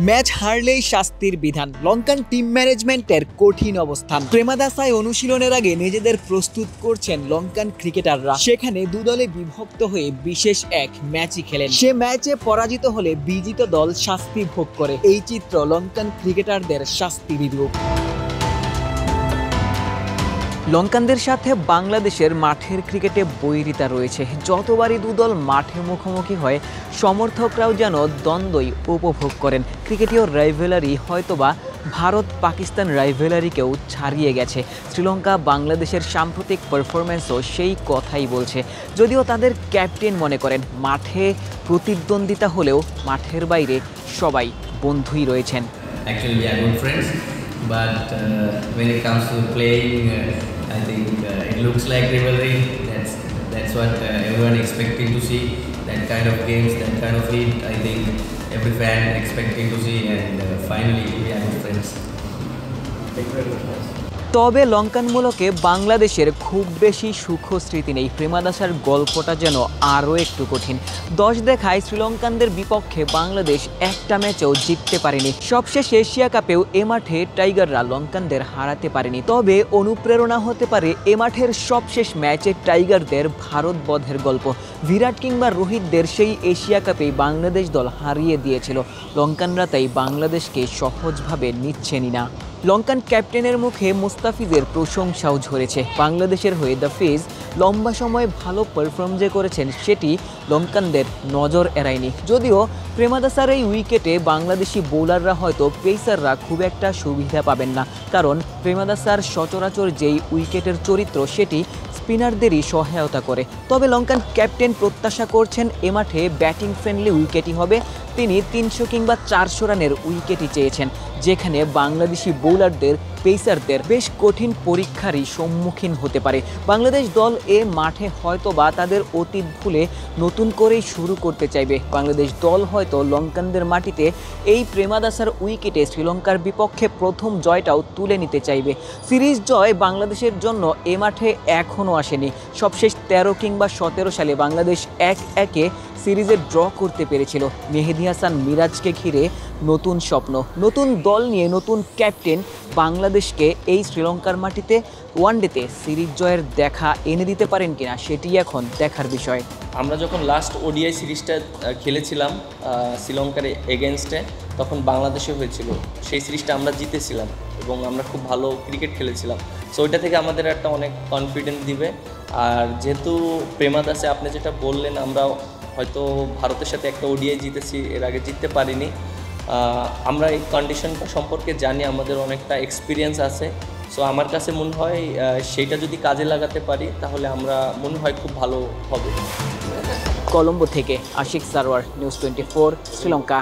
Match হারলেই শাস্তির বিধান, Lankan team ম্যানেজমেন্টের কঠিন অবস্থান। প্রেমাদাসায় অনুশীলনের আগে নিজেদের প্রস্তুত করছেন লঙ্কান ক্রিকেটাররা। সেখানে দুদলে বিভক্ত হয়ে বিশেষ এক ম্যাচই খেলেন। সে ম্যাচে পরাজিত হলে বিজিত দল শাস্তি ভোগ করে। এই চিত্র লঙ্কান ক্রিকেটারদের শাস্তি বিরূপ। লঙ্কানদের সাথে বাংলাদেশের মাঠের ক্রিকেটে বৈরিতা রয়েছে। যতবারই দুদল মাঠে মুখোমুখি হয়, সমর্থকরাও যেন দ্বন্দ্বই উপভোগ করেন। ক্রিকেটীয় রাইভেলারি হয়তোবা ভারত পাকিস্তান রাইভেলারিকেও ছাড়িয়ে গেছে। শ্রীলঙ্কা বাংলাদেশের সাম্প্রতিক পারফরম্যান্সও সেই কথাই বলছে। যদিও তাদের ক্যাপ্টেন মনে করেন মাঠে প্রতিদ্বন্দ্বিতা হলেও মাঠের বাইরে সবাই বন্ধুই রয়েছেন। But when it comes to playing, I think it looks like rivalry. That's what everyone expecting to see. That kind of games, that kind of heat. I think every fan expecting to see, and finally we are good friends. Thank you very much. তবে লঙ্কানমূলকে বাংলাদেশের খুব বেশি সুখ স্মৃতি নেই। প্রেমাদাসার গল্পটা যেন আরও একটু কঠিন। 10 দেখায় শ্রীলঙ্কানদের বিপক্ষে বাংলাদেশ একটা ম্যাচেও জিততে পারেনি। সবশেষ এশিয়া কাপেও এ মাঠে টাইগাররা লঙ্কানদের হারাতে পারেনি। তবে অনুপ্রেরণা হতে পারে এ মাঠের সবশেষ ম্যাচে টাইগারদের ভারত বধের গল্প। বিরাট কিংবা রোহিতদের সেই এশিয়া কাপেই বাংলাদেশ দল হারিয়ে দিয়েছিল। লঙ্কানরা তাই বাংলাদেশকে সহজভাবে নিচ্ছেনই না। লঙ্কান ক্যাপ্টেনের মুখে মুস্তাফিজের প্রশংসাও ঝরেছে। বাংলাদেশের হয়ে দ্য ফেজ লম্বা সময় ভালো পারফর্ম যে করেছেন সেটি লঙ্কানদের নজর এড়ায়নি। যদিও প্রেমাদাসার এই উইকেটে বাংলাদেশি বোলাররা হয়তো পেসাররা খুব একটা সুবিধা পাবেন না, কারণ প্রেমাদাসার সচরাচর যেই উইকেটের চরিত্র সেটি স্পিনারদেরই সহায়তা করে। তবে লঙ্কান ক্যাপ্টেন প্রত্যাশা করছেন এ মাঠে ব্যাটিং ফ্রেন্ডলি উইকেটই হবে। তিনি 300 কিংবা 400 রানের উইকেটই চেয়েছেন, যেখানে বাংলাদেশি বোলারদের পেসারদের বেশ কঠিন পরীক্ষারই সম্মুখীন হতে পারে। বাংলাদেশ দল এ মাঠে হয়তোবা তাদের অতীত ভুলে নতুন করেই শুরু করতে চাইবে। বাংলাদেশ দল হয়তো লঙ্কানদের মাটিতে এই প্রেমাদাসার উইকেটে শ্রীলঙ্কার বিপক্ষে প্রথম জয়টাও তুলে নিতে চাইবে। সিরিজ জয় বাংলাদেশের জন্য এ মাঠে এখনও আসেনি। সবশেষ 13 কিংবা 17 সালে বাংলাদেশ 1-1 সিরিজে ড্র করতে পেরেছিল। মেহেদী হাসান মিরাজকে ঘিরে নতুন স্বপ্ন, নতুন দল নিয়ে নতুন ক্যাপ্টেন বাংলাদেশকে এই শ্রীলঙ্কার মাটিতে ওয়ানডেতে সিরিজ জয়ের দেখা এনে দিতে পারেন কিনা সেটি এখন দেখার বিষয়। আমরা যখন লাস্ট ওডিআই সিরিজটা খেলেছিলাম শ্রীলঙ্কার এগেনস্টে, তখন বাংলাদেশে হয়েছিল। সেই সিরিজটা আমরা জিতেছিলাম এবং আমরা খুব ভালো ক্রিকেট খেলেছিলাম। সো ওইটা থেকে আমাদের একটা অনেক কনফিডেন্স দিবে। আর যেহেতু প্রেমাদাসে আপনি যেটা বললেন, আমরা হয়তো ভারতের সাথে একটা ওডিআই জিতেছি, এর আগে জিততে পারিনি। আমরা এই কন্ডিশনটা সম্পর্কে জানি, আমাদের অনেকটা এক্সপিরিয়েন্স আছে। সো আমার কাছে মনে হয় সেইটা যদি কাজে লাগাতে পারি তাহলে আমরা মনে হয় খুব ভালো হবে। কলম্বো থেকে আশিক সারওয়ার, নিউজ 24, শ্রীলঙ্কা।